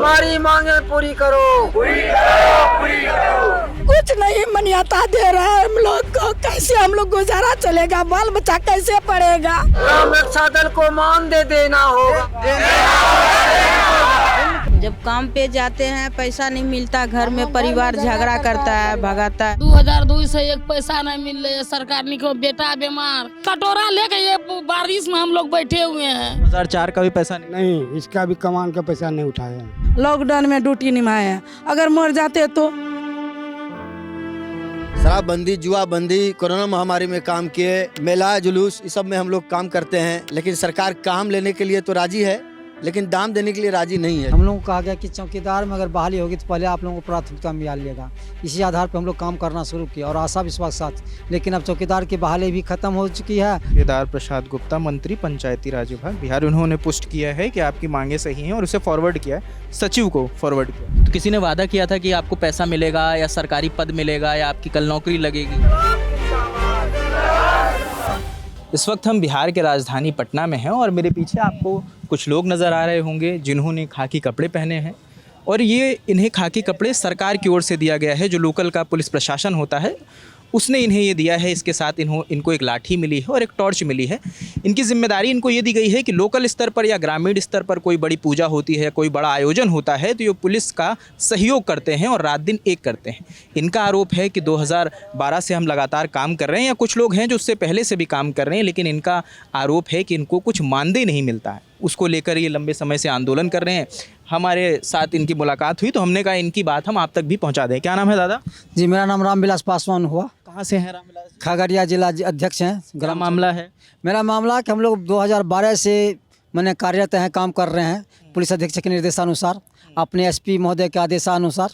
हमारी मांगे पूरी करो, पूरी करो, पूरी करो। कुछ नहीं मनियाता दे रहा है हम लोग को, कैसे हम लोग गुजारा चलेगा, बाल बच्चा कैसे पढ़ेगा। ग्राम रक्षा दल को मानदेय देना होगा। जब काम पे जाते हैं पैसा नहीं मिलता, घर में परिवार झगड़ा करता है, भगाता है। 2002 से एक पैसा नहीं मिल रहा है, सरकार निको बेटा बीमार, कटोरा लेके ये बारिश में हम लोग बैठे हुए हैं। 2004 का भी पैसा नहीं, इसका भी कमान का पैसा नहीं उठाया। लॉकडाउन में ड्यूटी निभाया, अगर मर जाते तो। शराबबंदी, जुआबंदी, कोरोना महामारी में काम किए, मेला जुलूस, इस सब में हम लोग काम करते हैं, लेकिन सरकार काम लेने के लिए तो राजी है, लेकिन दाम देने के लिए राजी नहीं है। हम लोगों को कहा गया कि चौकीदार में अगर बहाली होगी तो पहले आप लोगों को प्राथमिकता मिला लिएगा। इसी आधार पर हम लोग काम करना शुरू किया और आशा विश्वास साथ, लेकिन अब चौकीदार की बहाली भी खत्म हो चुकी है। केदार प्रसाद गुप्ता, मंत्री पंचायती राज विभाग बिहार, उन्होंने पुष्ट किया है कि आपकी मांगे सही हैं और उसे फॉरवर्ड किया है, सचिव को फॉरवर्ड किया। तो किसी ने वादा किया था कि आपको पैसा मिलेगा या सरकारी पद मिलेगा या आपकी कल नौकरी लगेगी। इस वक्त हम बिहार के राजधानी पटना में हैं और मेरे पीछे आपको कुछ लोग नज़र आ रहे होंगे जिन्होंने खाकी कपड़े पहने हैं और ये इन्हें खाकी कपड़े सरकार की ओर से दिया गया है। जो लोकल का पुलिस प्रशासन होता है उसने इन्हें ये दिया है। इसके साथ इनको एक लाठी मिली है और एक टॉर्च मिली है। इनकी जिम्मेदारी इनको ये दी गई है कि लोकल स्तर पर या ग्रामीण स्तर पर कोई बड़ी पूजा होती है, कोई बड़ा आयोजन होता है तो ये पुलिस का सहयोग करते हैं और रात दिन एक करते हैं। इनका आरोप है कि 2012 से हम लगातार काम कर रहे हैं, या कुछ लोग हैं जो उससे पहले से भी काम कर रहे हैं, लेकिन इनका आरोप है कि इनको कुछ मानदेय नहीं मिलता है। उसको लेकर ये लंबे समय से आंदोलन कर रहे हैं। हमारे साथ इनकी मुलाकात हुई तो हमने कहा इनकी बात हम आप तक भी पहुंचा दें। क्या नाम है दादा? जी, मेरा नाम रामविलास पासवान हुआ। कहाँ से हैं रामविलास जी? खगड़िया जिला अध्यक्ष हैं। क्या मामला है? मेरा मामला है कि हम लोग 2012 से मैंने कार्यरत हैं, काम कर रहे हैं पुलिस अधीक्षक के निर्देशानुसार, अपने एसपी महोदय के आदेशानुसार।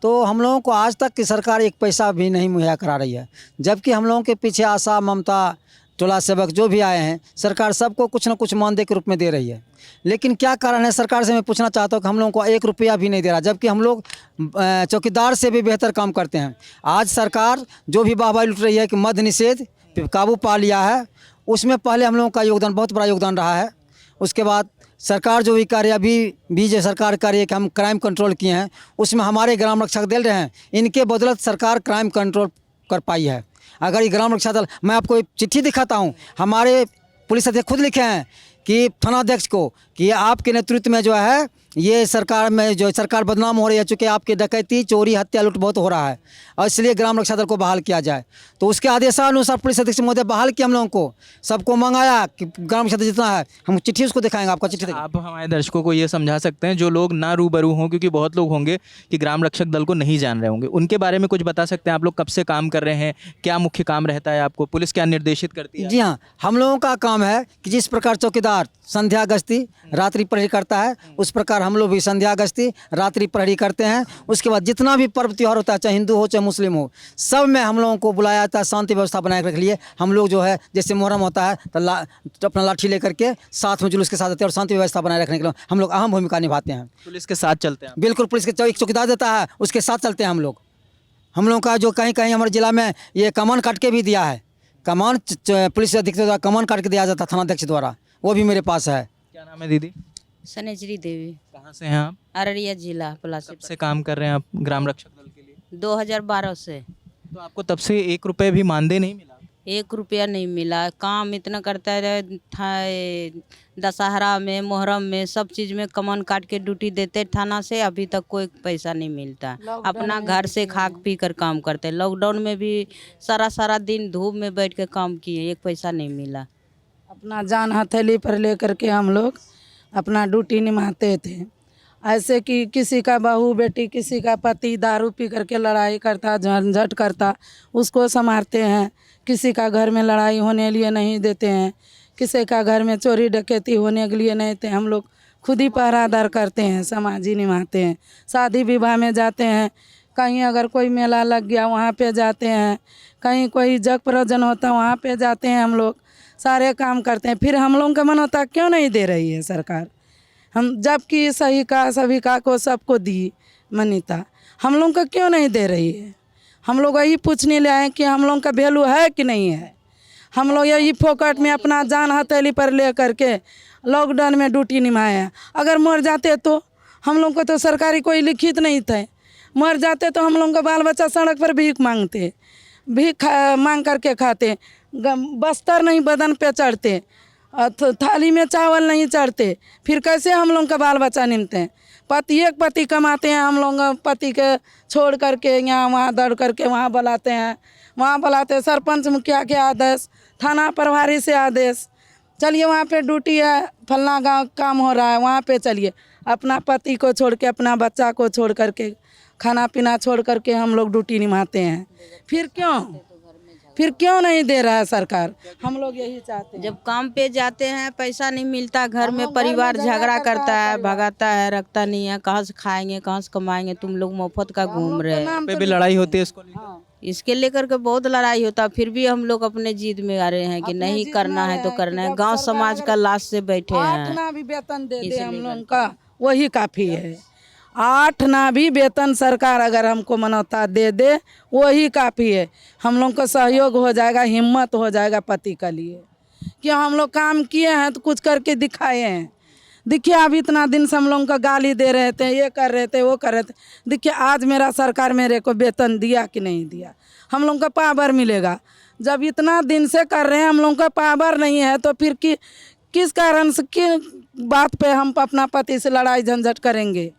तो हम लोगों को आज तक की सरकार एक पैसा भी नहीं मुहैया करा रही है, जबकि हम लोगों के पीछे आशा, ममता, टोला सेवक जो भी आए हैं, सरकार सबको कुछ न कुछ मानदेय के रूप में दे रही है। लेकिन क्या कारण है सरकार से मैं पूछना चाहता हूँ कि हम लोगों को 1 रुपया भी नहीं दे रहा, जबकि हम लोग चौकीदार से भी बेहतर काम करते हैं। आज सरकार जो भी वाहवाही लुट रही है कि मद्य निषेध पे काबू पा लिया है, उसमें पहले हम लोगों का योगदान, बहुत बड़ा योगदान रहा है। उसके बाद सरकार जो भी कार्य अभी जो सरकार कार्य कि हम क्राइम कंट्रोल किए हैं, उसमें हमारे ग्राम रक्षक दल रहे हैं, इनके बदौलत सरकार क्राइम कंट्रोल कर पाई है। अगर ये ग्राम रक्षा दल, मैं आपको एक चिट्ठी दिखाता हूँ, हमारे पुलिस अध्यक्ष खुद लिखे हैं कि थानाध्यक्ष को कि आपके नेतृत्व में जो है ये सरकार में जो सरकार बदनाम हो रही है, चूँकि आपकी डकैती, चोरी, हत्या, लूट बहुत हो रहा है और इसलिए ग्राम रक्षा दल को बहाल किया जाए। तो उसके आदेशानुसार पुलिस अधीक्षक महोदय बहाल किया। हम लोगों को सबको मंगाया कि ग्राम रक्षा दल जितना है, हम चिट्ठी उसको दिखाएंगे, आपका चिट्ठी। आप हमारे दर्शकों को ये समझा सकते हैं जो लोग ना रूबरू हों, क्योंकि बहुत लोग होंगे कि ग्राम रक्षक दल को नहीं जान रहे होंगे, उनके बारे में कुछ बता सकते हैं? आप लोग कब से काम कर रहे हैं, क्या मुख्य काम रहता है आपको, पुलिस क्या निर्देशित करती है? जी हाँ, हम लोगों का काम है कि जिस प्रकार चौकीदार संध्या गश्ती रात्रि प्रहरी करता है, उस प्रकार हम लोग भी संध्या गश्ती रात्रि प्रहरी करते हैं। उसके बाद जितना भी पर्व त्यौहार होता है, चाहे हिंदू हो चाहे मुस्लिम हो, सब में हम लोगों को बुलाया जाता है। शांति व्यवस्था बनाए रखने के लिए हम लोग जो है, जैसे मुहर्रम होता है तो अपना लाठी लेकर के साथ में जुलूस के साथ आते हैं और शांति व्यवस्था बनाए रखने के लिए हम लोग अहम भूमिका निभाते हैं। पुलिस के साथ चलते हैं? बिल्कुल, पुलिस के एक चौकीदार देता है, उसके साथ चलते हैं हम लोग। हम लोग का जो कहीं कहीं हमारे जिला में ये कमान काट के भी दिया है, कमान पुलिस अधीक्षक द्वारा कमान काट के दिया जाता थानाध्यक्ष द्वारा, वो भी मेरे पास है। क्या नाम है दीदी? सनेजरी देवी। कहाँ से हैं आप? अररिया जिला कब से काम कर रहे हैं आप ग्राम रक्षक दल के लिए? 2012 से। तो आपको तब से 1 रुपये भी मानदेय नहीं मिला? 1 रुपया नहीं मिला। काम इतना करता है, दशहरा में, मुहर्रम में, सब चीज़ में कमान काट के ड्यूटी देते थाना से, अभी तक कोई पैसा नहीं मिलता। अपना घर से खा पी कर काम करते। लॉकडाउन में भी सारा दिन धूप में बैठ के काम किए, 1 पैसा नहीं मिला। अपना जान हथेली पर लेकर के हम लोग अपना ड्यूटी निभाते थे। ऐसे कि किसी का बहू बेटी, किसी का पति दारू पी करके लड़ाई करता, झंझट करता, उसको संभालते हैं। किसी का घर में लड़ाई होने लिए नहीं देते हैं, किसी का घर में चोरी डकैती होने के लिए नहीं देते। हम लोग खुद ही पहरादार करते हैं, समाज ही निभाते हैं। शादी विवाह में जाते हैं, कहीं अगर कोई मेला लग गया वहाँ पे जाते हैं, कहीं कोई जग प्रयोजन होता वहाँ पे जाते हैं। हम लोग सारे काम करते हैं। फिर हम लोगों का मन होता क्यों नहीं दे रही है सरकार, हम जबकि सही का सभी का को सबको दी मान्यता, हम लोगों का क्यों नहीं दे रही है। हम लोग यही पूछने ले आए कि हम लोगों का वैल्यू है कि नहीं है। हम लोग यही फोकट में अपना जान हथेली पर ले करके लॉकडाउन में ड्यूटी निभाया, अगर मर जाते तो हम लोग को तो सरकारी कोई लिखित नहीं थे। मर जाते तो हम लोग का बाल बच्चा सड़क पर भीख मांगते, भीख मांग करके खाते, बस्तर नहीं बदन पे चढ़ते, थाली में चावल नहीं चढ़ते, फिर कैसे हम लोग का बाल बच्चा निमते हैं। एक पति कमाते हैं, हम लोग पति के छोड़ करके यहाँ वहाँ दौड़ करके वहाँ बुलाते हैं, वहाँ बुलाते हैं, सरपंच मुखिया के आदेश, थाना प्रभारी से आदेश, चलिए वहाँ पे ड्यूटी है, फलना गांव काम हो रहा है, वहाँ पे चलिए। अपना पति को छोड़ के, अपना बच्चा को छोड़ करके, खाना पीना छोड़ करके हम लोग ड्यूटी निभाते हैं। फिर क्यों नहीं दे रहा है सरकार? हम लोग यही चाहते हैं। जब काम पे जाते हैं पैसा नहीं मिलता, घर में परिवार झगड़ा करता है, भगाता है, रखता नहीं है, कहाँ से खाएंगे, कहाँ से कमाएंगे, तुम लोग मुफ्त का घूम रहे हैं। पे भी लड़ाई होती है इसको लेकर? इसके लेकर के बहुत लड़ाई होता है, फिर भी हम लोग अपने जिद में आ रहे हैं कि नहीं करना है तो करना है। गांव समाज का लाश से बैठे हैं। 8 भी वेतन दे दे हम लोग का वही काफ़ी है। 8 भी वेतन सरकार अगर हमको मनौता दे दे वही काफ़ी है। हम लोग को सहयोग हो जाएगा, हिम्मत हो जाएगा पति के लिए कि हम लोग काम किए हैं तो कुछ करके दिखाए हैं। देखिए अब इतना दिन से हम लोग का गाली दे रहे थे, ये कर रहे थे, वो कर रहे थे। देखिए आज मेरा सरकार मेरे को वेतन दिया कि नहीं दिया। हम लोग का पावर मिलेगा। जब इतना दिन से कर रहे हैं, हम लोग का पावर नहीं है तो फिर किस कारण से, किस बात पे हम अपना पति से लड़ाई झंझट करेंगे?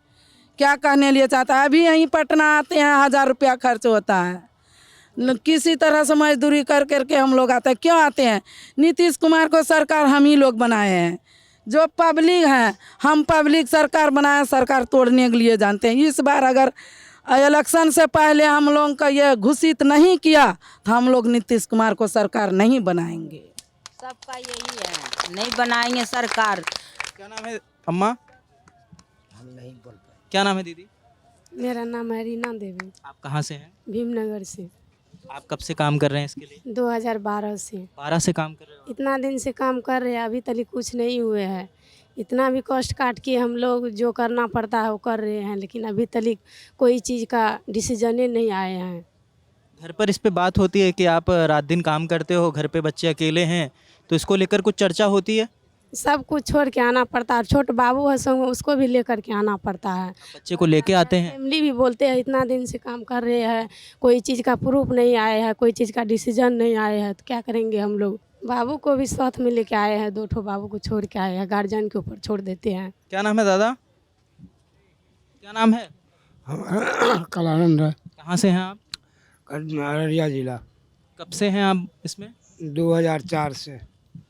क्या कहने लिए चाहता है? अभी यहीं पटना आते हैं, 1000 रुपया खर्च होता है। किसी तरह से मजदूरी कर करके हम लोग आते हैं। क्यों आते हैं? नीतीश कुमार को सरकार हम ही लोग बनाए हैं। जो पब्लिक हैं, हम पब्लिक सरकार बनाए, सरकार तोड़ने के लिए जानते हैं। इस बार अगर इलेक्शन से पहले हम लोग का ये घोषित नहीं किया तो हम लोग नीतीश कुमार को सरकार नहीं बनाएंगे। सबका यही है, नहीं बनाएंगे सरकार। क्या नाम है अम्मा? हम नहीं बोल पाए। क्या नाम है दीदी? मेरा नाम है रीना देवी। आप कहाँ से हैं? भीमनगर से। आप कब से काम कर रहे हैं इसके लिए? 2012 से। 12 से काम कर रहे हो? इतना दिन से काम कर रहे हैं, अभी तक कुछ नहीं हुए है। इतना भी कष्ट काट के हम लोग जो करना पड़ता है वो कर रहे हैं, लेकिन अभी तक कोई चीज़ का डिसीजन नहीं आए हैं। घर पर इस पे बात होती है कि आप रात दिन काम करते हो, घर पे बच्चे अकेले हैं, तो इसको लेकर कुछ चर्चा होती है? सब कुछ छोड़ के आना पड़ता है। छोट बाबू है संग, उसको भी लेकर के आना पड़ता है। बच्चे को लेके आते हैं? फैमिली भी बोलते हैं इतना दिन से काम कर रहे हैं, कोई चीज़ का प्रूफ नहीं आया है, कोई चीज़ का डिसीजन नहीं आया है, तो क्या करेंगे हम लोग। बाबू को भी साथ में लेके आए हैं, 2 बाबू को छोड़ के आए हैं, गार्जियन के ऊपर छोड़ देते हैं। क्या नाम है दादा? क्या नाम है? कलानंद है। कहाँ से हैं आप? अररिया जिला। कब से हैं आप इसमें? 2004 से।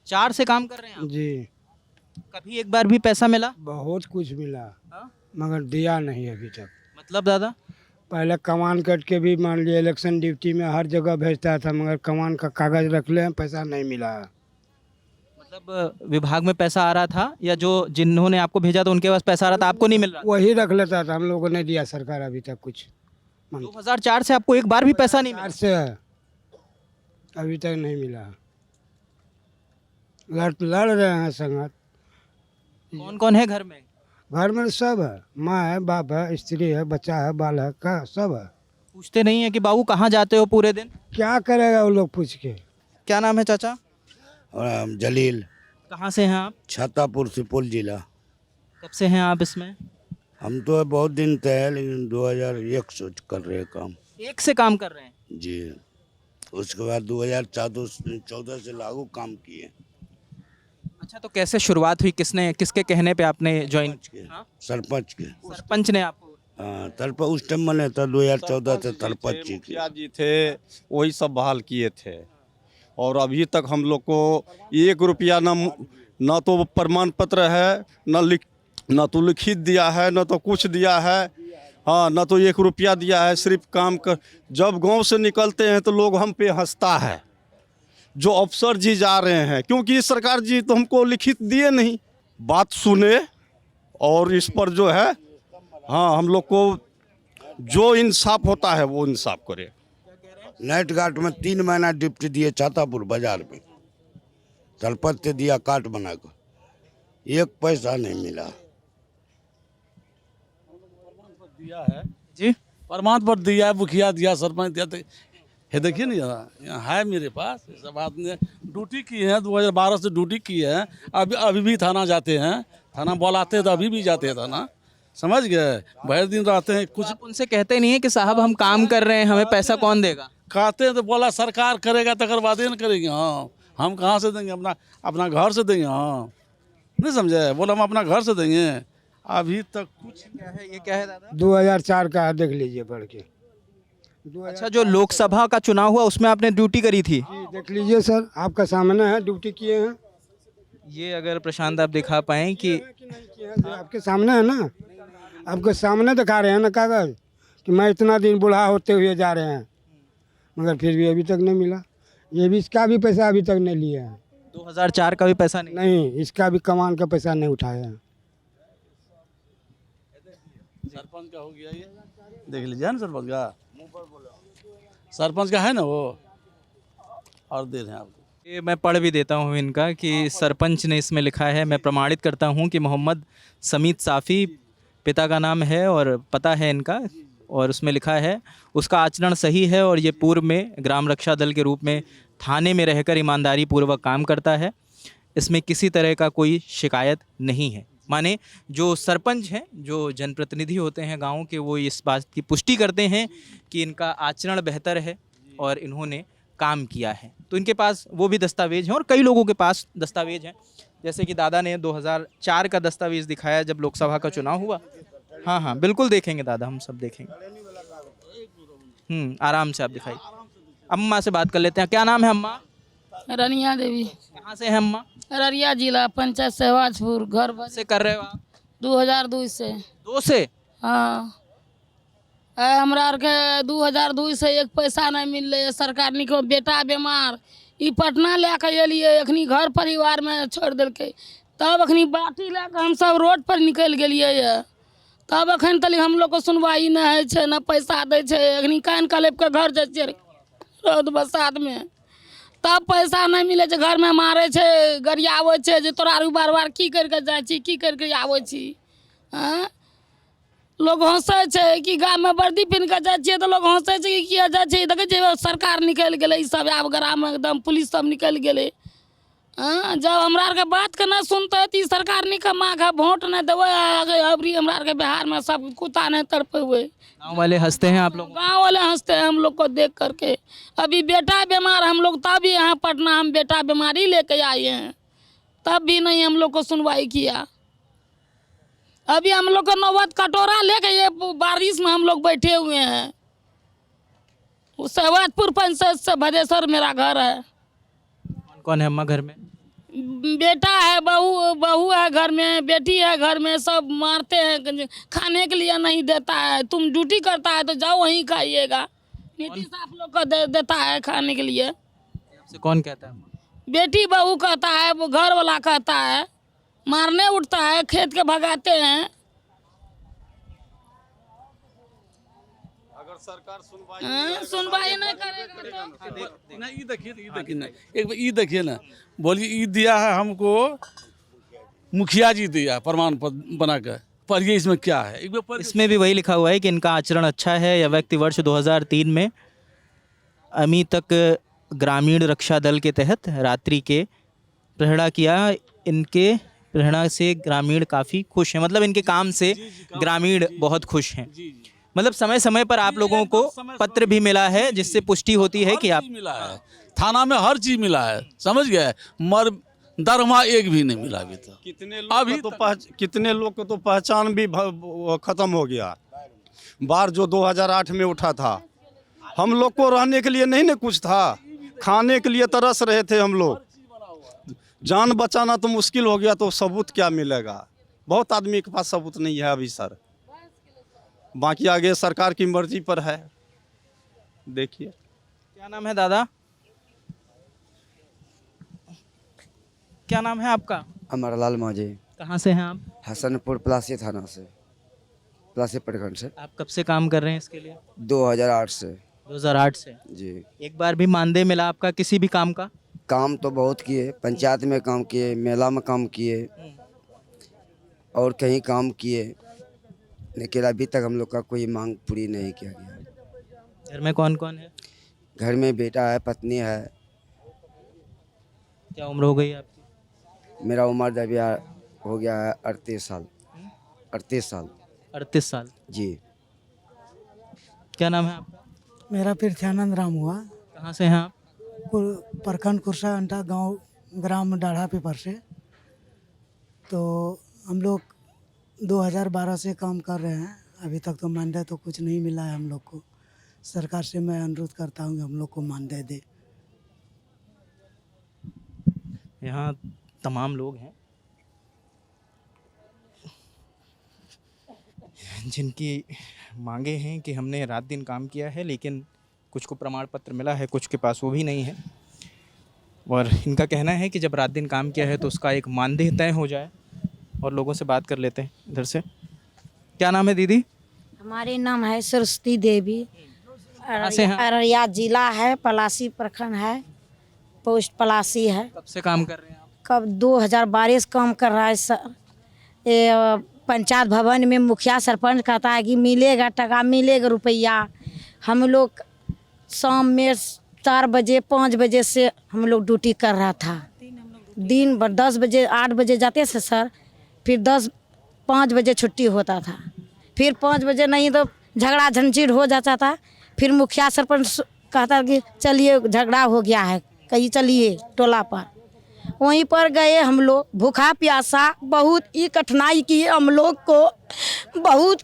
4 से काम कर रहे हैं आप? जी। कभी एक बार भी पैसा मिला? बहुत कुछ मिला, मगर दिया नहीं अभी तक। मतलब दादा? पहले कमान कट के भी मान लिया इलेक्शन ड्यूटी में हर जगह भेजता था, मगर कमान का कागज रख ले, पैसा नहीं मिला। मतलब विभाग में पैसा आ रहा था, या जो जिन्होंने आपको भेजा था उनके पास पैसा आ रहा था, आपको नहीं मिल रहा? वही रख लेता था, हम लोगों को नहीं दिया सरकार अभी तक कुछ। 2004 से आपको एक बार भी पैसा नहीं मिला? 4 से है, अभी तक नहीं मिला। लड़ रहे हैं संगत। कौन कौन है घर में? घर में सब है, माँ है, बाप है, स्त्री है, बच्चा है, बाल है, का सब है। पूछते नहीं है कि बाबू कहाँ जाते हो पूरे दिन? क्या करेगा वो लोग पूछ के। क्या नाम है चाचा? जलील। कहाँ से हैं आप? छातापुर सुपौल जिला। कब से हैं आप इसमें? हम तो बहुत दिन से है, लेकिन 2001 से कर रहे हैं काम। 1 से काम कर रहे हैं? जी। उसके बाद 2014 से लागू काम किए। अच्छा, तो कैसे शुरुआत हुई? किसके कहने पे आपने ज्वाइन? सरपंच के। सरपंच ने आपको? हाँ, सरपंच उस टाइम मैंने था 2014 से सरपंच जी थे, वही सब बहाल किए थे। और अभी तक हम लोग को 1 रुपया न तो प्रमाण पत्र है, न तो लिखित दिया है, न तो कुछ दिया है। हाँ, न तो 1 रुपया दिया है। सिर्फ काम कर, जब गांव से निकलते हैं तो लोग हम पे हंसता है, जो अफसर जी जा रहे हैं, क्योंकि सरकार जी तो हमको लिखित दिए नहीं। बात सुने और इस पर जो है, हाँ, हम लोग को जो इंसाफ होता है वो इंसाफ करे। नाइट गार्ड में 3 महीना ड्यूटी दिए छातापुर बाजार में, सरपंच से दिया कार्ड बनाकर, 1 पैसा नहीं मिला। दिया है जी, प्रमाण पत्र दिया है, मुखिया दिया, सरपंच दिया। ये देखिए नहीं, यहाँ है मेरे पास। सब आदमी ड्यूटी की है, 2012 से ड्यूटी की है। अभी भी थाना जाते हैं, थाना बुलाते हैं तो अभी भी जाते हैं थाना। समझ गए, भर दिन रहते हैं कुछ। आप उनसे कहते नहीं है कि साहब हम काम कर रहे हैं, हमें पैसा कौन देगा? कहते हैं तो बोला सरकार करेगा तो बातें न करेंगे। हाँ, हम कहाँ से देंगे? अपना घर से देंगे। हाँ, नहीं समझे, बोला हम अपना घर से देंगे। अभी तक कुछ क्या है ये, क्या है दादा? 2004 का है, देख लीजिए पढ़ के। अच्छा, जो लोकसभा का चुनाव हुआ उसमें आपने ड्यूटी करी थी? जी देख लीजिए सर, आपका सामने है, ड्यूटी किए हैं। ये अगर प्रशांत आप दिखा पाएं कि आपके सामने है ना, आपके सामने दिखा रहे हैं ना कागज कि मैं इतना दिन बूढ़ा होते हुए जा रहे हैं, मगर फिर भी अभी तक नहीं मिला। ये भी, इसका भी पैसा अभी तक नहीं लिया है। 2004 का भी पैसा नहीं? नहीं, इसका भी कमान का पैसा नहीं उठाया है। सरपंच का हो गया ये, देख लीजिए ना सरपंच का। सरपंच का है ना वो, और दे रहे हैं आपको। ये मैं पढ़ भी देता हूँ इनका कि सरपंच ने इसमें लिखा है, मैं प्रमाणित करता हूँ कि मोहम्मद समीत साफ़ी पिता का नाम है और पता है इनका, और उसमें लिखा है उसका आचरण सही है और ये पूर्व में ग्राम रक्षा दल के रूप में थाने में रहकर ईमानदारी पूर्वक काम करता है। इसमें किसी तरह का कोई शिकायत नहीं है। माने जो सरपंच हैं, जो जनप्रतिनिधि होते हैं गाँव के, वो इस बात की पुष्टि करते हैं कि इनका आचरण बेहतर है और इन्होंने काम किया है। तो इनके पास वो भी दस्तावेज हैं और कई लोगों के पास दस्तावेज हैं। जैसे कि दादा ने 2004 का दस्तावेज दिखाया जब लोकसभा का चुनाव हुआ। हाँ हाँ बिल्कुल देखेंगे दादा, हम सब देखेंगे। आराम से आप दिखाइए। अम्मा से बात कर लेते हैं। क्या नाम है अम्मा? रनिया देवी। कहाँ से है अम्मा? अररिया जिला, पंचायत सहवाजपुर। घर से कर रहे हो आप? 2002 से। 2 से? हाँ, हमरा आर के 2002 से एक पैसा नहीं मिल रहे। सरकार निको बेटा बीमार, ई पटना लेके एलिए, अखनी घर परिवार में छोड़ दिलके, तब अखनी बाटी लेके हम सब रोड पर निकल गेलिए ये। तब अखन तक हम लोग को सुनवाई नहीं है छे, न पैसा दे छे। अखनी कान कलेप के घर जाए छे रोड बरसात में, तब पैसा नहीं मिले छे। घर में मारे छे, गरियावे छे जे तोरा आरु बार बार की करके जाए छी, की करके आवे छी। हाँ, लोग हंसे छे कि गाँव में वर्दी पहन के जाए छिए तो लोग हंसे छे कि किया जाए छे। देखे छे सरकार निकल गेले, ई सब आब ग्राम में एकदम पुलिस सब निकल गेले। हाँ, जब हमरा आर के बात के ना सुनते तो सरकार निकम्मा का वोट नहीं देवे। अबरी हमरा आर के बिहार में सब कुत्ता नहीं तड़पे हुए। गाँव वाले हंसते हैं आप लोग? गाँव वाले हंसते हैं हम लोग को देख करके। अभी बेटा बीमार, हम लोग तब भी यहाँ पटना हम बेटा बीमारी लेके आए हैं, तब भी नहीं हम लोग को सुनवाई किया। अभी हम लोग को नौबत कटोरा लेके ये बारिश में हम लोग बैठे हुए हैं। सहवाजपुर पंचायत से भदेश्वर मेरा घर है। कौन कौन है अम्मा घर में? बेटा है, बहू है घर में, बेटी है घर में। सब मारते हैं, खाने के लिए नहीं देता है। तुम ड्यूटी करता है तो जाओ वहीं खाइएगा। नीतीश आप लोग को देता है खाने के लिए। आपसे कौन कहता है? बेटी बहू कहता है, वो घर वाला कहता है। मारने उठता है, खेत के भगाते हैं। अगर सरकार सुनवाई नहीं करेगा तो नहीं, ये देखिए ना, एक बार ये देखिए ना, बोलिए ये दिया है हमको मुखिया जी, दिया प्रमाण पत्र बना कर, पढ़िए इसमें क्या है। एक बार इसमें भी वही लिखा हुआ है कि इनका आचरण अच्छा है। यह व्यक्ति वर्ष 2003 में अमी तक ग्रामीण रक्षा दल के तहत रात्रि के प्रेरणा किया। इनके प्रेरणा से ग्रामीण काफ़ी खुश हैं, मतलब इनके काम से ग्रामीण बहुत खुश हैं। मतलब समय समय पर आप लोगों को पत्र भी मिला है जिससे पुष्टि होती है कि आप मिला है, थाना में हर चीज मिला है, समझ गए। मर दरमा एक भी नहीं मिला अभी तक। कितने लोग को तो पहचान भी खत्म हो गया। बाढ़ जो 2008 में उठा था, हम लोग को रहने के लिए नहीं ना कुछ था, खाने के लिए तरस रहे थे हम लोग। जान बचाना तो मुश्किल हो गया, तो सबूत क्या मिलेगा? बहुत आदमी के पास सबूत नहीं है अभी सर। बाकी आगे सरकार की मर्जी पर है, देखिए। क्या नाम है दादा? क्या नाम है आपका? अमरलाल माझी। कहाँ से हैं आप? हसनपुर प्लासी थाना से, प्लासी प्रखंड से। आप कब से काम कर रहे हैं इसके लिए? 2008 से। 2008 से जी। एक बार भी मानदेय मिला आपका किसी भी काम का? काम तो बहुत किए, पंचायत में काम किए, मेला में काम किए और कहीं काम किए, लेकिन अभी तक हम लोग का कोई मांग पूरी नहीं किया गया। घर में कौन कौन है? घर में बेटा है, पत्नी है। क्या उम्र हो गई आपकी? मेरा उम्र अभी हो गया है 38 साल। 38 साल। 38 साल। जी। क्या नाम है आपका? मेरा पृथ्यानंद राम हुआ। कहाँ से हैं आप? प्रखंड कुरसा अंटा गांव ग्राम डाढ़ा पेपर से। तो हम लोग 2012 से काम कर रहे हैं, अभी तक तो मानदेय तो कुछ नहीं मिला है हम लोग को। सरकार से मैं अनुरोध करता हूँ कि हम लोग को मानदेय दे। यहाँ तमाम लोग हैं जिनकी मांगे हैं कि हमने रात दिन काम किया है, लेकिन कुछ को प्रमाण पत्र मिला है, कुछ के पास वो भी नहीं है। और इनका कहना है कि जब रात दिन काम किया है तो उसका एक मानदेय तय हो जाए। और लोगों से बात कर लेते हैं इधर से। क्या नाम है दीदी? हमारे नाम है सरस्वती देवी। से हैं? अररिया जिला है, पलासी प्रखंड है, पोस्ट पलासी है। कब से काम कर रहे हैं आप? कब 2012 से काम कर रहा है सर। ये पंचायत भवन में मुखिया सरपंच कहता है कि मिलेगा टका, मिलेगा रुपया। हम लोग शाम में 4 बजे 5 बजे से हम लोग ड्यूटी कर रहा था। दिन भर 10 बजे 8 बजे जाते थे सर, फिर 5 बजे छुट्टी होता था। फिर 5 बजे नहीं तो झगड़ा झंझट हो जाता था। फिर मुखिया सरपंच कहता कि चलिए झगड़ा हो गया है, कहीं चलिए टोला पर। वहीं पर गए हम लोग, भूखा प्यासा बहुत ही कठिनाई की हम लोग को। बहुत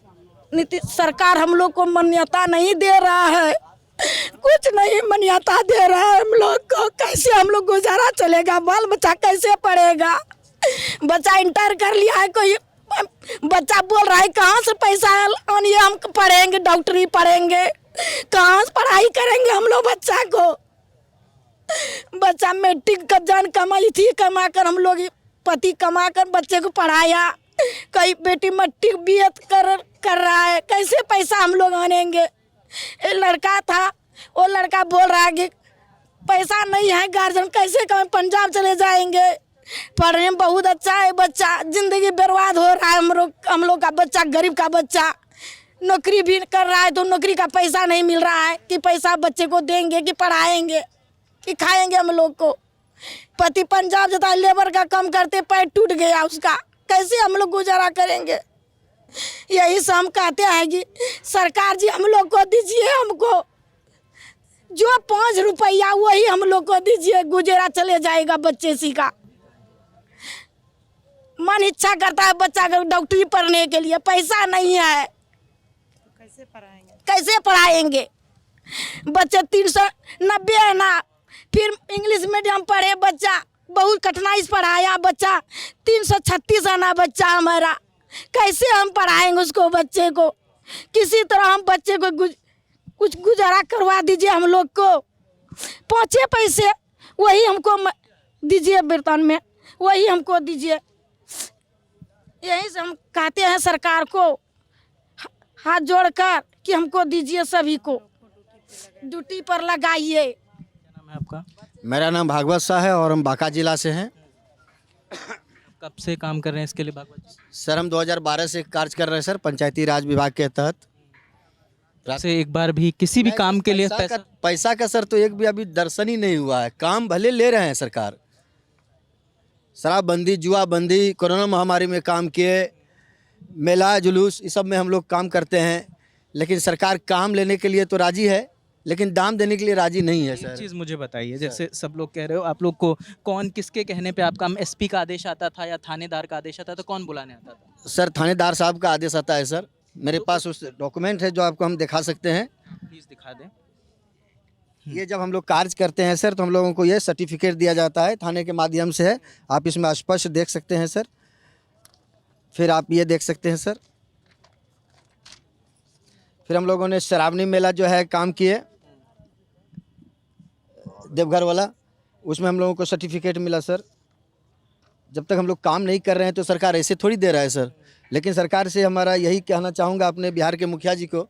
सरकार हम लोग को मान्यता नहीं दे रहा है, कुछ नहीं मान्यता दे रहा है हम लोग को। कैसे हम लोग गुजारा चलेगा? बाल बच्चा कैसे पढ़ेगा? बच्चा इंटर कर लिया है, कोई बच्चा बोल रहा है कहाँ से पैसा आनिए, हम पढ़ेंगे, डॉक्टरी पढ़ेंगे, कहाँ से पढ़ाई करेंगे हम लोग बच्चा को? बच्चा मैट्रिक का जान कमाई थी, कमा कर हम लोग पति कमा कर बच्चे को पढ़ाया। कई बेटी मैट्रिक बीए कर रहा है, कैसे पैसा हम लोग आनेंगे? एक लड़का था, वो लड़का बोल रहा है कि पैसा नहीं है, गार्जियन कैसे कहें, पंजाब चले जाएंगे। पढ़ने में बहुत अच्छा है बच्चा, जिंदगी बर्बाद हो रहा है हम लोग का बच्चा, गरीब का बच्चा। नौकरी भी कर रहा है तो नौकरी का पैसा नहीं मिल रहा है कि पैसा बच्चे को देंगे कि पढ़ाएंगे कि खाएंगे हम लोग को। पति पंजाब जाता है, लेबर का काम करते, पैर टूट गया उसका, कैसे हम लोग गुजारा करेंगे? यही से हम कहते हैं कि सरकार जी हम लोग को दीजिए, हमको जो 5 रुपया वही हम लोग को दीजिए, गुजारा चले जाएगा बच्चे सी का। मन इच्छा करता है बच्चा को डॉक्टरी पढ़ने के लिए, पैसा नहीं है, कैसे पढ़ाएंगे? बच्चे 390 है ना, फिर इंग्लिश मीडियम पढ़े बच्चा, बहुत कठिनाई से पढ़ाया बच्चा। 336 आना बच्चा हमारा, कैसे हम पढ़ाएंगे उसको? बच्चे को किसी तरह हम बच्चे को कुछ गुजारा करवा दीजिए हम लोग को। 5 पैसे वही हमको दीजिए, वेतन में वही हमको दीजिए। यही से हम कहते हैं सरकार को हाथ जोड़कर कि हमको दीजिए, सभी को ड्यूटी पर लगाइए। क्या नाम है आपका? मेरा नाम भागवत शाह है और हम बांका जिला से हैं। कब से काम कर रहे हैं इसके लिए भागवत? सर हम 2012 से कार्य कर रहे हैं सर, पंचायती राज विभाग के तहत। से एक बार भी किसी भी काम के लिए पैसा का सर तो एक भी अभी दर्शन ही नहीं हुआ है। काम भले ले रहे हैं सरकार, शराबबंदी, जुआबंदी, कोरोना महामारी में काम किए, मेला जुलूस, इस सब में हम लोग काम करते हैं, लेकिन सरकार काम लेने के लिए तो राजी है, लेकिन दाम देने के लिए राजी नहीं है सर। चीज़ मुझे बताइए, जैसे सब लोग कह रहे हो, आप लोग को कौन किसके कहने पे आपका एसपी का आदेश आता था या थानेदार का आदेश आता था? कौन बुलाने आता था? सर थानेदार साहब का आदेश आता है सर। मेरे पास उस डॉक्यूमेंट है जो आपको हम दिखा सकते हैं। प्लीज़ दिखा दें। ये जब हम लोग कार्य करते हैं सर तो हम लोगों को ये सर्टिफिकेट दिया जाता है, थाने के माध्यम से है, आप इसमें स्पष्ट देख सकते हैं सर। फिर आप ये देख सकते हैं सर। फिर हम लोगों ने श्रावणी मेला जो है काम किए, देवघर वाला, उसमें हम लोगों को सर्टिफिकेट मिला सर। जब तक हम लोग काम नहीं कर रहे हैं तो सरकार ऐसे थोड़ी दे रहा है सर। लेकिन सरकार से हमारा यही कहना चाहूँगा अपने बिहार के मुखिया जी को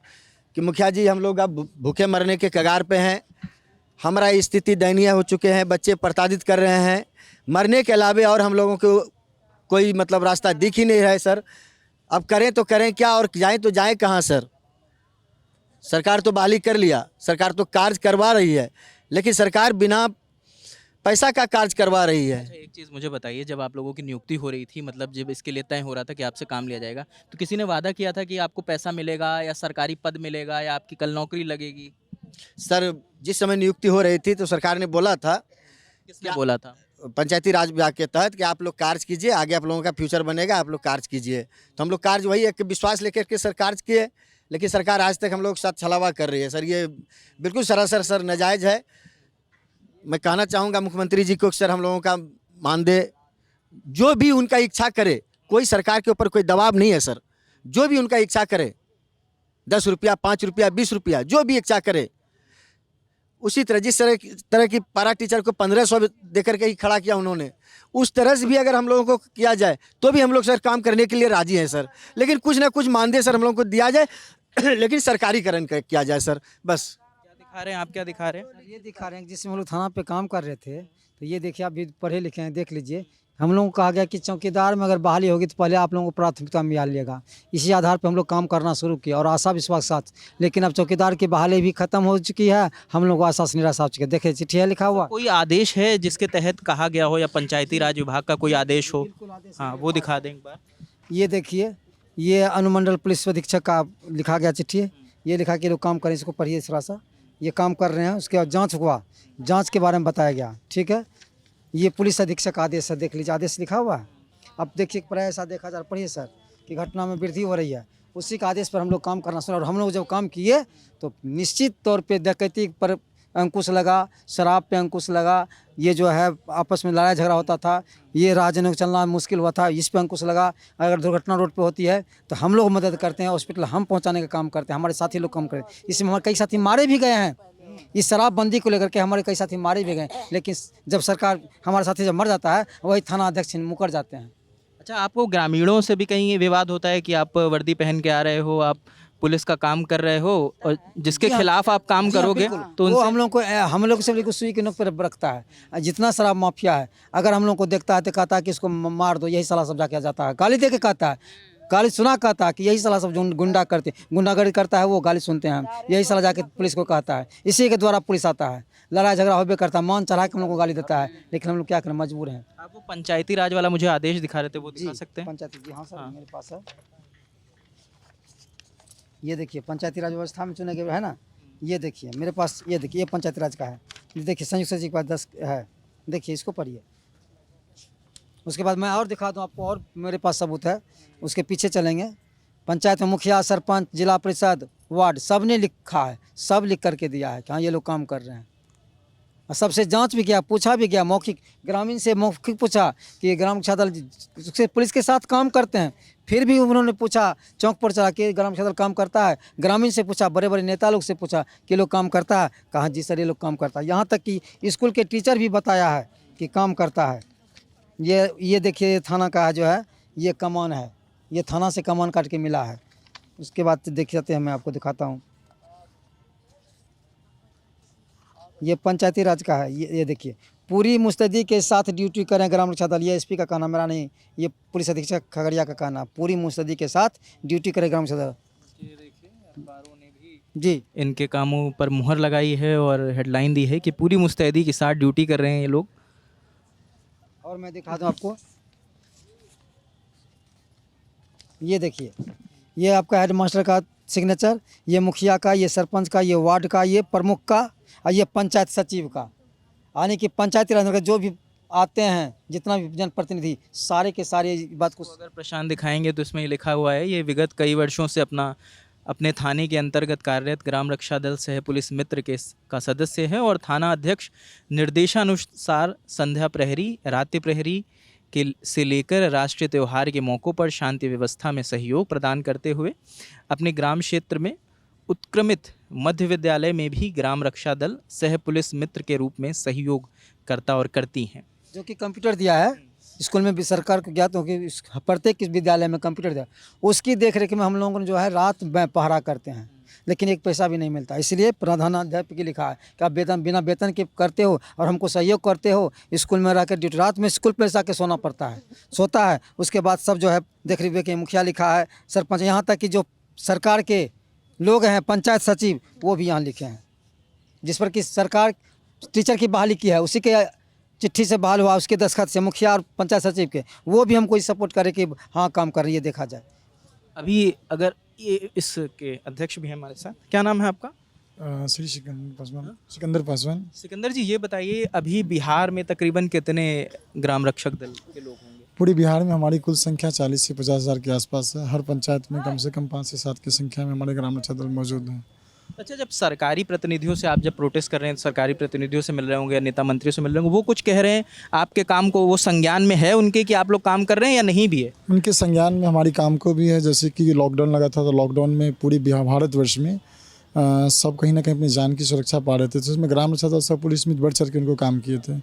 कि मुखिया जी हम लोग अब भूखे मरने के कगार पे हैं, हमारा स्थिति दयनीय हो चुके हैं, बच्चे प्रताड़ित कर रहे हैं, मरने के अलावे और हम लोगों को कोई मतलब रास्ता दिख ही नहीं रहा है सर। अब करें तो करें क्या और जाएं तो जाएं कहाँ सर? सरकार तो बहाली कर लिया, सरकार तो कार्य करवा रही है, लेकिन सरकार बिना पैसा का कार्य करवा रही है। अच्छा, एक चीज़ मुझे बताइए, जब आप लोगों की नियुक्ति हो रही थी, मतलब जब इसके लिए तय हो रहा था कि आपसे काम लिया जाएगा, तो किसी ने वादा किया था कि आपको पैसा मिलेगा या सरकारी पद मिलेगा या आपकी कल नौकरी लगेगी? सर जिस समय नियुक्ति हो रही थी तो सरकार ने बोला था, किसने बोला था? पंचायती राज विभाग के तहत, कि आप लोग कार्य कीजिए, आगे आप लोगों का फ्यूचर बनेगा, आप लोग कार्य कीजिए। तो हम लोग कार्य वही एक विश्वास लेकर के सर कार्य किए, लेकिन सरकार आज तक हम लोग के साथ छलावा कर रही है। सर ये बिल्कुल सरासर सर नाजायज़ है। मैं कहना चाहूँगा मुख्यमंत्री जी को, सर हम लोगों का मानदेय जो भी उनका इच्छा करे, कोई सरकार के ऊपर कोई दबाव नहीं है सर। जो भी उनका इच्छा करे, 10 रुपया, 5 रुपया, 20 रुपया, जो भी इच्छा करे, उसी तरह जिस तरह की पारा टीचर को 1500 दे करके ही खड़ा किया उन्होंने, उस तरह से भी अगर हम लोगों को किया जाए तो भी हम लोग सर काम करने के लिए राजी हैं सर। लेकिन कुछ ना कुछ मानदेय सर हम लोगों को दिया जाए लेकिन सरकारीकरण किया जाए सर, बस। क्या दिखा रहे हैं आप, क्या दिखा रहे हैं? ये दिखा रहे हैं जिसमें हम लोग थाना पे काम कर रहे थे, तो ये देखिए आप भी पढ़े लिखे हैं, देख लीजिए। हम लोगों को कहा गया कि चौकीदार में अगर बहाली होगी तो पहले आप लोगों को प्राथमिकता में लिएगा। इसी आधार पर हम लोग काम करना शुरू किया और आशा विश्वास के साथ। लेकिन अब चौकीदार की बहाली भी खत्म हो चुकी है, हम लोग को आशा से निराशा हो चुकी है। देखिए चिट्ठी है लिखा हुआ। कोई आदेश है जिसके तहत कहा गया हो, या पंचायती राज विभाग का कोई आदेश हो? हाँ, वो दिखा दें एक बार। ये देखिए, ये अनुमंडल पुलिस अधीक्षक का लिखा गया चिट्ठी है। ये लिखा कि लोग काम करें, इसको पढ़िए थोड़ा सा। ये काम कर रहे हैं, उसके बाद जाँच हुआ, जाँच के बारे में बताया गया, ठीक है। ये पुलिस अधीक्षक का आदेश है, देख लीजिए, आदेश लिखा हुआ है। अब देखिए प्राय ऐसा देखा जा, पढ़िए सर, कि घटना में वृद्धि हो रही है, उसी का आदेश पर हम लोग काम करना शुरू। और हम लोग जब काम किए तो निश्चित तौर पे डकैती पर अंकुश लगा, शराब पे अंकुश लगा, ये जो है आपस में लड़ाई झगड़ा होता था, ये राजनीतिक चलना मुश्किल हुआ था, इस पे अंकुश लगा। अगर दुर्घटना रोड पे होती है तो हम लोग मदद करते हैं, हॉस्पिटल हम पहुंचाने का काम करते हैं, हमारे साथी लोग काम करते हैं। इसमें हमारे कई साथी मारे भी गए हैं, इस शराबबंदी को लेकर के हमारे कई साथी मारे भी गए। लेकिन जब सरकार, हमारा साथी जब मर जाता है, वही थाना अध्यक्ष मुकर जाते हैं। अच्छा, आपको ग्रामीणों से भी कहीं विवाद होता है कि आप वर्दी पहन के आ रहे हो, आप पुलिस का काम कर रहे हो, और जिसके खिलाफ आप काम करोगे तो वो हम लोग से बिल्कुल सुई के नोक पर रखता है। जितना शराब माफिया है, अगर हम लोग को देखता है तो कहता है कि इसको मार दो, यही सलाह सब जाके जाता है। गाली दे के कहता है, गाली सुना कहता है कि यही सलाह सब जो गुंडा करते, गुंडागर्दी करता है वो गाली सुनते हैं, यही सलाह जाके पुलिस को कहता है। इसी के द्वारा पुलिस आता है, लड़ाई झगड़ा होबे करता है, मान चढ़ा के हम लोग को गाली देता है। लेकिन हम लोग क्या करें, मजबूर हैं। आप वो पंचायती राज वाला मुझे आदेश दिखा रहे थे, वो दिखा सकते हैं? पंचायती जी, हाँ सर, मेरे पास है। ये देखिए पंचायती राज व्यवस्था में चुने गए है ना, ये देखिए मेरे पास, ये देखिए, ये पंचायती राज का है। ये देखिए संयुक्त सचिव के पास 10 है, देखिए इसको पढ़िए। उसके बाद मैं और दिखा दूँ आपको, और मेरे पास सबूत है। उसके पीछे चलेंगे, पंचायत में मुखिया, सरपंच, जिला परिषद, वार्ड, सब ने लिखा है, सब लिख करके दिया है कि हाँ ये लोग काम कर रहे हैं। और सबसे जांच भी किया, पूछा भी गया, मौखिक, ग्रामीण से मौखिक पूछा कि ग्राम रक्षा दल से पुलिस के साथ काम करते हैं, फिर भी उन्होंने पूछा, चौक पर चला कि ग्राम रक्षा दल काम करता है। ग्रामीण से पूछा, बड़े बड़े नेता लोग से पूछा कि लोग काम करता है, कहा जी सर ये लोग काम करता है। यहाँ तक कि स्कूल के टीचर भी बताया है कि काम करता है। ये देखिए थाना का जो है, ये कमान है, ये थाना से कमान काट के मिला है। उसके बाद देख जाते हैं, मैं आपको दिखाता हूँ। ये पंचायती राज का है, ये देखिए, पूरी मुस्तैदी के साथ ड्यूटी करें ग्राम रक्षा दल। ये एसपी का कहना, मेरा नहीं, ये पुलिस अधीक्षक खगड़िया का कहना, पूरी मुस्तैदी के साथ ड्यूटी करें ग्राम रक्षा दल। जी, इनके कामों पर मुहर लगाई है और हेडलाइन दी है कि पूरी मुस्तैदी के साथ ड्यूटी कर रहे हैं ये लोग। और मैं दिखा दूँ आपको, ये देखिए, ये आपका हेडमास्टर का सिग्नेचर, ये मुखिया का, ये सरपंच का, ये वार्ड का, ये प्रमुख का, और ये पंचायत सचिव का। यानी कि पंचायती राज जो भी आते हैं, जितना भी जनप्रतिनिधि, सारे के सारे बात को अगर प्रशांत दिखाएंगे तो इसमें लिखा हुआ है, ये विगत कई वर्षों से अपने थाने के अंतर्गत कार्यरत ग्राम रक्षा दल सह पुलिस मित्र का सदस्य है और थाना अध्यक्ष निर्देशानुसार संध्या प्रहरी, रात्रि प्रहरी से लेकर राष्ट्रीय त्यौहार के मौक़ों पर शांति व्यवस्था में सहयोग प्रदान करते हुए अपने ग्राम क्षेत्र में उत्क्रमित मध्य विद्यालय में भी ग्राम रक्षा दल सह पुलिस मित्र के रूप में सहयोग करता और करती हैं। जो कि कंप्यूटर दिया है स्कूल में भी, सरकार को ज्ञात हो कि प्रत्येक विद्यालय में कंप्यूटर दिया, उसकी देखरेख में हम लोगों ने जो है रात में पहरा करते हैं, लेकिन एक पैसा भी नहीं मिलता। इसलिए प्रधानाध्यापक की लिखा है कि आप बिना वेतन के करते हो और हमको सहयोग करते हो, स्कूल में रहकर ड्यूटी, रात में स्कूल पर जाके सोना पड़ता है, सोता है। उसके बाद सब जो है देख रेख के मुखिया लिखा है, सरपंच, यहाँ तक कि जो सरकार के लोग हैं, पंचायत सचिव, वो भी यहाँ लिखे हैं, जिस पर कि सरकार टीचर की बहाली की है, उसी के चिट्ठी से बहाल हुआ उसके दस्तखत से, मुखिया और पंचायत सचिव के, वो भी हमको सपोर्ट करे कि हाँ काम कर रही है, देखा जाए। अभी अगर ये इसके अध्यक्ष भी हैं हमारे साथ, क्या नाम है आपका? श्री सिकंदर पासवान। सिकंदर जी, ये बताइए अभी बिहार में तकरीबन कितने ग्राम रक्षक दल के लोग होंगे? पूरे बिहार में हमारी कुल संख्या 40 से 50 हज़ार के आसपास है। हर पंचायत में कम से कम 5 से 7 की संख्या में हमारे ग्राम रक्षक दल मौजूद हैं। अच्छा, जब सरकारी प्रतिनिधियों से आप जब प्रोटेस्ट कर रहे हैं, सरकारी प्रतिनिधियों से मिल रहे होंगे, नेता मंत्रियों से मिल रहे होंगे, वो कुछ कह रहे हैं आपके काम को, वो संज्ञान में है उनके कि आप लोग काम कर रहे हैं या नहीं भी है? उनके संज्ञान में हमारी काम को भी है। जैसे कि लॉकडाउन लगा था तो लॉकडाउन में पूरी भारतवर्ष में सब कहीं ना कहीं अपनी जान की सुरक्षा पा रहे थे, तो उसमें ग्राम रक्षक दल सब पुलिस में बढ़ चढ़ के उनको काम किए थे।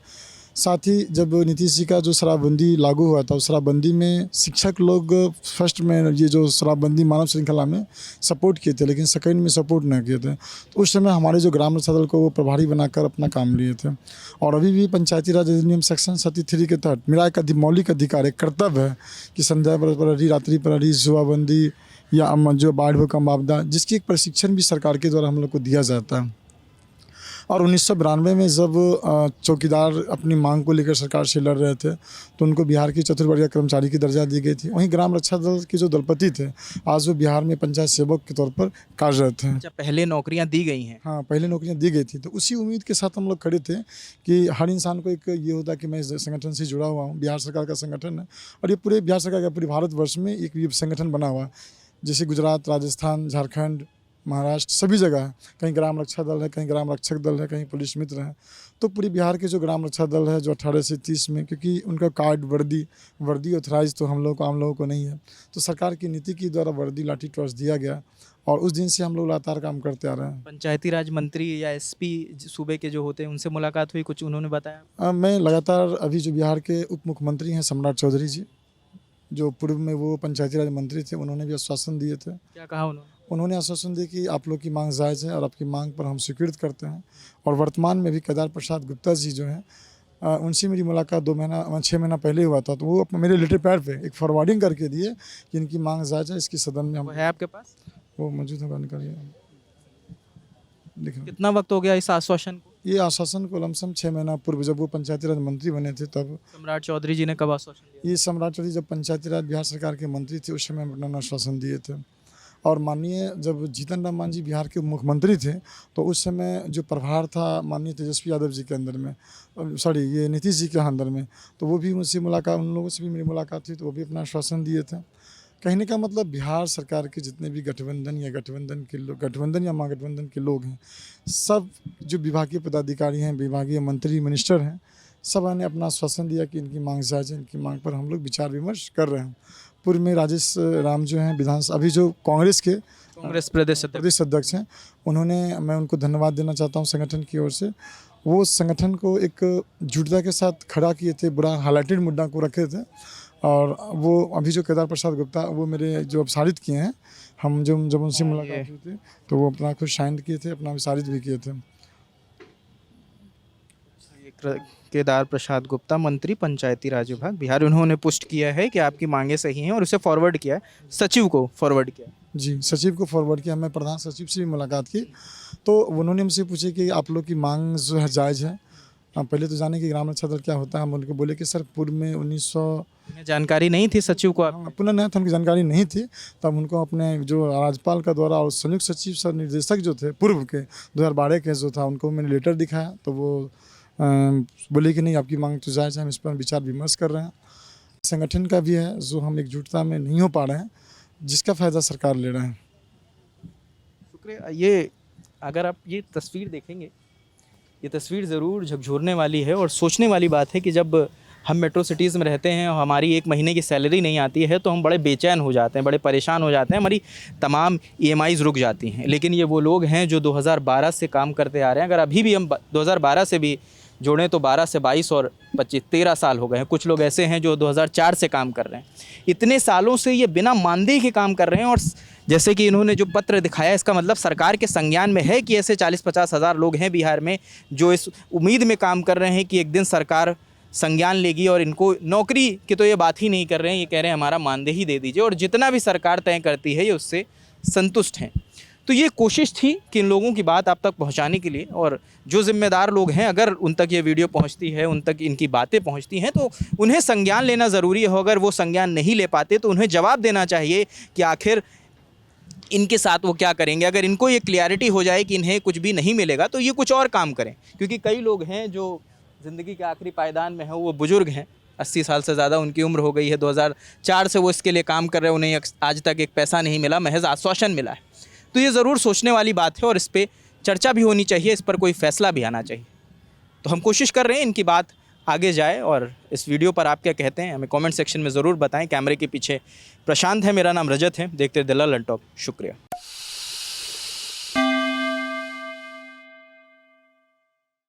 साथ ही जब नीतीश जी का जो शराबबंदी लागू हुआ था, उस शराबबंदी में शिक्षक लोग फर्स्ट में ये जो शराबबंदी मानव श्रृंखला में सपोर्ट किए थे, लेकिन सेकंड में सपोर्ट न किए थे। तो उस समय हमारे जो ग्राम रक्षक दल को वो प्रभारी बनाकर अपना काम लिए थे। और अभी भी पंचायती राज अधिनियम सेक्शन 33 के तहत मेरा एक मौलिक अधिकार, एक कर्तव्य है कि संध्या प्रहरी, रात्रि प्रहरी, सुबहबंदी या जो बाढ़ भूकंप आपदा, जिसकी एक प्रशिक्षण भी सरकार के द्वारा हम लोग को दिया जाता है। और 1992 में जब चौकीदार अपनी मांग को लेकर सरकार से लड़ रहे थे तो उनको बिहार की चतुर्वर्गीय कर्मचारी की दर्जा दी गई थी। वहीं ग्राम रक्षा दल के जो दलपति थे, आज वो बिहार में पंचायत सेवक के तौर पर कार्यरत हैं। अच्छा, पहले नौकरियां दी गई हैं? हाँ, पहले नौकरियां दी गई थी। तो उसी उम्मीद के साथ हम लोग खड़े थे कि हर इंसान को एक ये होता कि मैं इस संगठन से जुड़ा हुआ हूँ, बिहार सरकार का संगठन है और ये पूरे बिहार सरकार का पूरे भारतवर्ष में एक ये संगठन बना हुआ है। जैसे गुजरात, राजस्थान, झारखंड, महाराष्ट्र, सभी जगह है, कहीं ग्राम रक्षा दल है, कहीं ग्राम रक्षक दल है, कहीं पुलिस मित्र है। तो पूरी बिहार के जो ग्राम रक्षा दल है जो 18 से 30 में, क्योंकि उनका कार्ड वर्दी ऑथराइज तो हम लोगों को नहीं है, तो सरकार की नीति के द्वारा वर्दी लाठी टॉर्च दिया गया और उस दिन से हम लोग लगातार काम करते आ रहे हैं। पंचायती राज मंत्री या एसपी सूबे के जो होते हैं उनसे मुलाकात हुई, कुछ उन्होंने बताया? मैं लगातार, अभी जो बिहार के उप मुख्यमंत्री हैं सम्राट चौधरी जी, जो पूर्व में वो पंचायती राज मंत्री थे, उन्होंने भी आश्वासन दिए थे। क्या कहा उन्होंने? उन्होंने आश्वासन दिया कि आप लोग की मांग जायज़ है और आपकी मांग पर हम स्वीकृत करते हैं। और वर्तमान में भी केदार प्रसाद गुप्ता जी जो हैं, उनसे मेरी मुलाकात 6 महीना पहले हुआ था, तो वो मेरे लेटर पैड पे एक फॉरवर्डिंग करके दिए कि इनकी मांग जायज़ है, इसकी सदन में हम है आपके पास? वो मौजूद होगा, निकालिए। कितना वक्त हो गया इस आश्वासन को? ये आश्वासन को लमसम 6 महीना पूर्व जब वो पंचायती राज मंत्री बने थे तब। सम्राट चौधरी जी ने कब आश्वासन दिया? ये सम्राट चौधरी जब पंचायती राज बिहार सरकार के मंत्री थे उस समय उन्होंने आश्वासन दिए थे। और माननीय जब जीतन राम मांझी बिहार के मुख्यमंत्री थे तो उस समय जो प्रभार था माननीय तेजस्वी यादव जी के अंदर में, ये नीतीश जी के अंदर में, तो वो भी मुझसे मुलाकात, उन लोगों से भी मेरी मुलाकात थी, तो वो भी अपना आश्वासन दिए थे। कहने का मतलब बिहार सरकार के जितने भी गठबंधन या महागठबंधन के लोग हैं, सब जो विभागीय पदाधिकारी हैं, विभागीय मंत्री, मिनिस्टर हैं, सब ने अपना आश्वासन दिया कि इनकी मांग जायज़ है, इनकी मांग पर हम लोग विचार विमर्श कर रहे हैं। पूर्व में राजेश राम जो हैं अभी जो कांग्रेस प्रदेश अध्यक्ष हैं, उन्होंने, मैं उनको धन्यवाद देना चाहता हूं संगठन की ओर से। वो संगठन को एक जुटता के साथ खड़ा किए थे, बुरा हाईलाइटेड मुद्दा को रखे थे। और वो अभी जो केदार प्रसाद गुप्ता, वो मेरे जो अभिसारित किए हैं, हम जब उनसे मुलाकात हुई थी तो वो अपना खुद शाइन किए थे, अपना अभिसारित भी किए थे। केदार प्रसाद गुप्ता, मंत्री पंचायती राज विभाग बिहार, उन्होंने पुष्ट किया है कि आपकी मांगें सही हैं और उसे फॉरवर्ड किया, सचिव को फॉरवर्ड किया। जी, सचिव को फॉरवर्ड किया। मैं प्रधान सचिव से भी मुलाकात की तो उन्होंने हमसे पूछे कि आप लोग की मांग जो है जायज़ है। पहले तो जाने कि ग्राम रक्षा दल क्या होता है, हम उनको बोले कि सर पूर्व में 1900 जानकारी नहीं थी सचिव को, पुनः नया था, उनकी जानकारी नहीं थी। तब उनको अपने जो राज्यपाल का द्वारा और संयुक्त सचिव सर निर्देशक जो थे पूर्व के 2012 के जो था, उनको मैंने लेटर दिखाया तो वो बोले कि नहीं आपकी मांग तो जायज़ है, हम इस पर विचार विमर्श कर रहे हैं। संगठन का भी है जो हम एकजुटता में नहीं हो पा रहे हैं, जिसका फ़ायदा सरकार ले रहे हैं। शुक्रिया। ये अगर आप ये तस्वीर देखेंगे, ये तस्वीर ज़रूर झकझोरने वाली है और सोचने वाली बात है कि जब हम मेट्रो सिटीज़ में रहते हैं और हमारी एक महीने की सैलरी नहीं आती है तो हम बड़े बेचैन हो जाते हैं, बड़े परेशान हो जाते हैं, हमारी तमाम EMIs रुक जाती हैं। लेकिन ये वो लोग हैं जो 2012 से काम करते आ रहे हैं। अगर अभी भी हम 2012 से भी जोड़ें तो 12 से 22 और 25 13 साल हो गए हैं। कुछ लोग ऐसे हैं जो 2004 से काम कर रहे हैं। इतने सालों से ये बिना मानदेय के काम कर रहे हैं और जैसे कि इन्होंने जो पत्र दिखाया, इसका मतलब सरकार के संज्ञान में है कि ऐसे 40-50 हज़ार लोग हैं बिहार में जो इस उम्मीद में काम कर रहे हैं कि एक दिन सरकार संज्ञान लेगी और इनको नौकरी की तो ये बात ही नहीं कर रहे हैं, ये कह रहे हैं हमारा मानदेय ही दे दीजिए और जितना भी सरकार तय करती है ये उससे संतुष्ट हैं। तो ये कोशिश थी कि इन लोगों की बात आप तक पहुंचाने के लिए, और जो जिम्मेदार लोग हैं अगर उन तक ये वीडियो पहुंचती है, उन तक इनकी बातें पहुंचती हैं, तो उन्हें संज्ञान लेना ज़रूरी है। अगर वो संज्ञान नहीं ले पाते तो उन्हें जवाब देना चाहिए कि आखिर इनके साथ वो क्या करेंगे। अगर इनको ये क्लियरिटी हो जाए कि इन्हें कुछ भी नहीं मिलेगा तो ये कुछ और काम करें, क्योंकि कई लोग हैं जो ज़िंदगी के आखिरी पायदान में हैं, वो बुज़ुर्ग हैं, 80 साल से ज़्यादा उनकी उम्र हो गई है, 2004 से वो इसके लिए काम कर रहे हैं, उन्हें आज तक एक पैसा नहीं मिला, महज आश्वासन मिला है। तो ये ज़रूर सोचने वाली बात है और इस पर चर्चा भी होनी चाहिए, इस पर कोई फ़ैसला भी आना चाहिए। तो हम कोशिश कर रहे हैं इनकी बात आगे जाए, और इस वीडियो पर आप क्या कहते हैं हमें कमेंट सेक्शन में ज़रूर बताएं। कैमरे के पीछे प्रशांत है, मेरा नाम रजत है, देखते दिल्ला लैपटॉप। शुक्रिया।